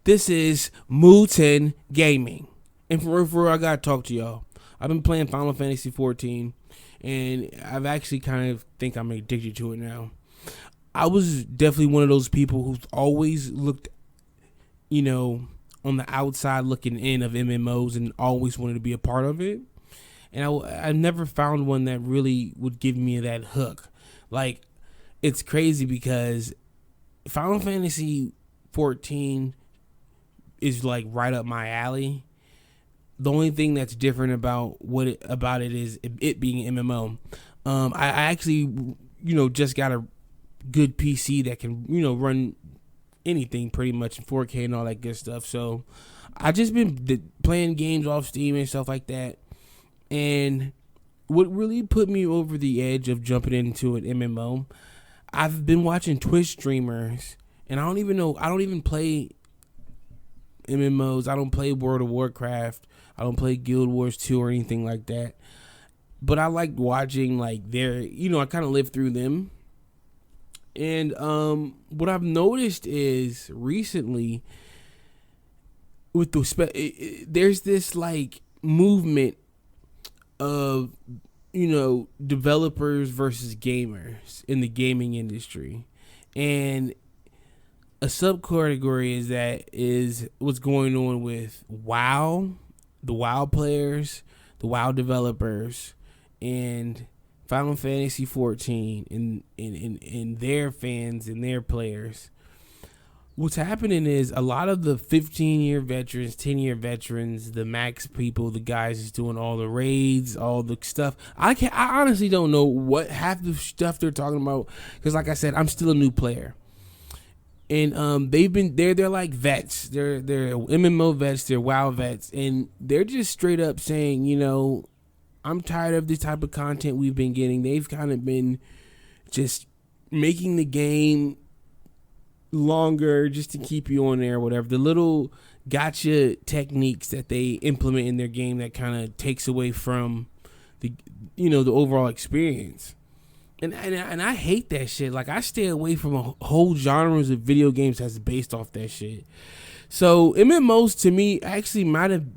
This is Muten Gaming. And for real, I gotta talk to y'all. I've been playing Final Fantasy 14, and I've actually kind of think I'm addicted to it now. I was definitely one of those people who's always looked, on the outside looking in of MMOs and always wanted to be a part of it. And I never found one that really would give me that hook. Like, it's crazy because Final Fantasy 14 is like right up my alley. The only thing that's different about it is it being an MMO. I actually, just got a good PC that can, run anything pretty much in 4K and all that good stuff. So I just been playing games off Steam and stuff like that. And what really put me over the edge of jumping into an MMO, I've been watching Twitch streamers, and I don't even play MMOs. I don't play World of Warcraft. I don't play Guild Wars 2 or anything like that. But I like watching like their, I kind of live through them. And what I've noticed is recently with there's this like movement of developers versus gamers in the gaming industry, and a subcategory is what's going on with WoW, the WoW players, the WoW developers, and Final Fantasy 14 and their fans and their players. What's happening is a lot of the 15-year veterans, 10-year veterans, the max people, the guys who's doing all the raids, all the stuff. I honestly don't know what half the stuff they're talking about, because like I said, I'm still a new player. And they're like vets. They're MMO vets, they're WoW vets, and they're just straight up saying, I'm tired of this type of content we've been getting. They've kind of been just making the game longer just to keep you on there or whatever. The little gotcha techniques that they implement in their game that kind of takes away from the overall experience. And I hate that shit. Like, I stay away from a whole genres of video games that's based off that shit. So MMOs to me actually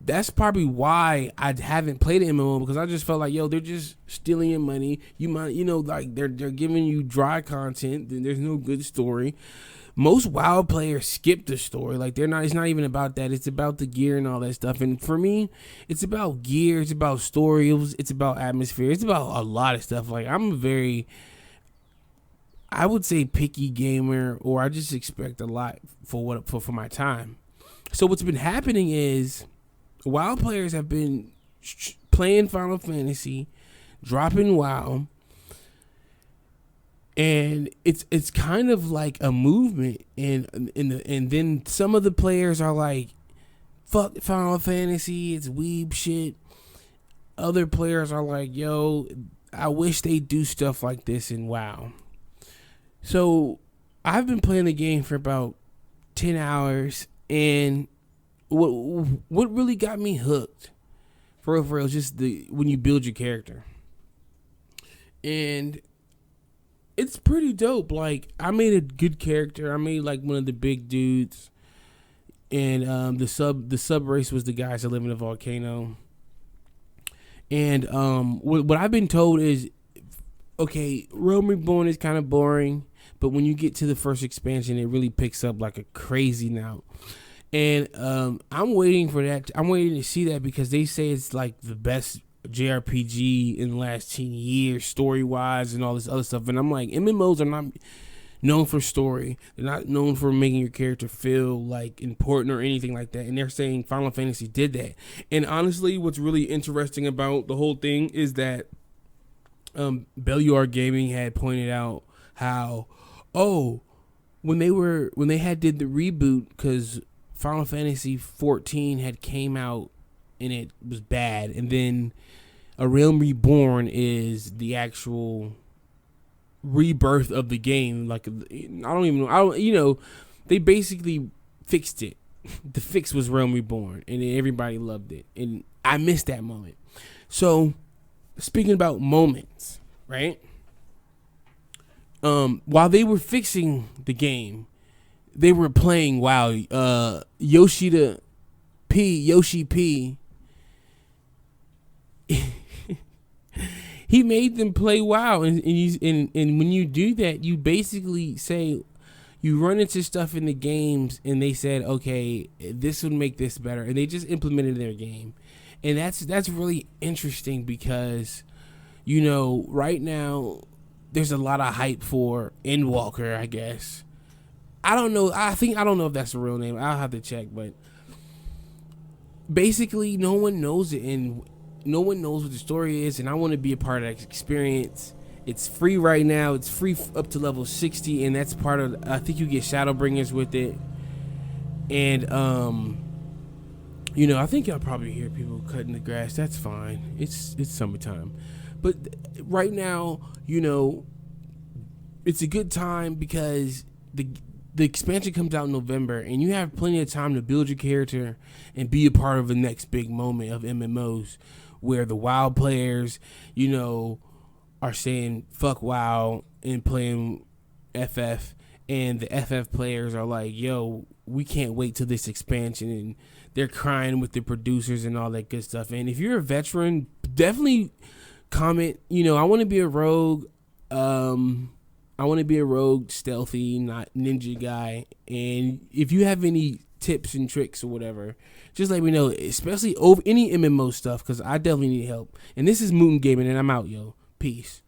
that's probably why I haven't played an MMO, because I just felt like, they're just stealing your money. You might, like they're giving you dry content. There's no good story. Most WoW players skip the story. Like, it's not even about that. It's about the gear and all that stuff. And for me, it's about gear. It's about story. It's about atmosphere. It's about a lot of stuff. Like, I'm a very, I would say, picky gamer, or I just expect a lot for my time. So what's been happening is WoW players have been playing Final Fantasy, dropping WoW, and it's kind of like a movement, and then some of the players are like, fuck Final Fantasy, it's weeb shit. Other players are like, I wish they do stuff like this in WoW. So I've been playing the game for about 10 hours, and what really got me hooked for real is just when you build your character. And it's pretty dope. Like, I made a good character. I made like one of the big dudes, and the sub race was the guys that live in a volcano. And what I've been told is, okay, Realm Reborn is kind of boring, but when you get to the first expansion, it really picks up like a crazy now. And I'm waiting for that. I'm waiting to see that, because they say it's like the best JRPG in the last 10 years, story-wise and all this other stuff. And I'm like, MMOs are not known for story. They're not known for making your character feel like important or anything like that. And they're saying Final Fantasy did that. And honestly, what's really interesting about the whole thing is that Belluar Gaming had pointed out how, when they had did the reboot, because Final Fantasy 14 had came out and it was bad, and then A Realm Reborn is the actual rebirth of the game. Like, I don't even know. They basically fixed it. The fix was Realm Reborn, and everybody loved it, and I missed that moment. So, speaking about moments, right? While they were fixing the game, they were playing WoW. Yoshi P. He made them play WoW, and when you do that, you basically say, you run into stuff in the games, and they said, okay, this would make this better, and they just implemented their game, and that's really interesting because, right now there's a lot of hype for Endwalker, I guess. I don't know. I don't know if that's the real name. I'll have to check, but basically, no one knows it, and no one knows what the story is, and I want to be a part of that experience. It's free right now. It's free up to level 60, and that's part of. I think you get Shadowbringers with it, and I think y'all probably hear people cutting the grass. That's fine. It's summertime, but right now, it's a good time because the expansion comes out in November, and you have plenty of time to build your character and be a part of the next big moment of MMOs, where the WoW players, are saying fuck WoW and playing FF, and the FF players are like, yo, we can't wait till this expansion, and they're crying with the producers and all that good stuff. And if you're a veteran, definitely comment, I want to be a rogue, stealthy, not ninja guy. And if you have any tips and tricks or whatever, just let me know, especially over any MMO stuff, because I definitely need help. And this is Moon Gaming, and I'm out, yo. Peace.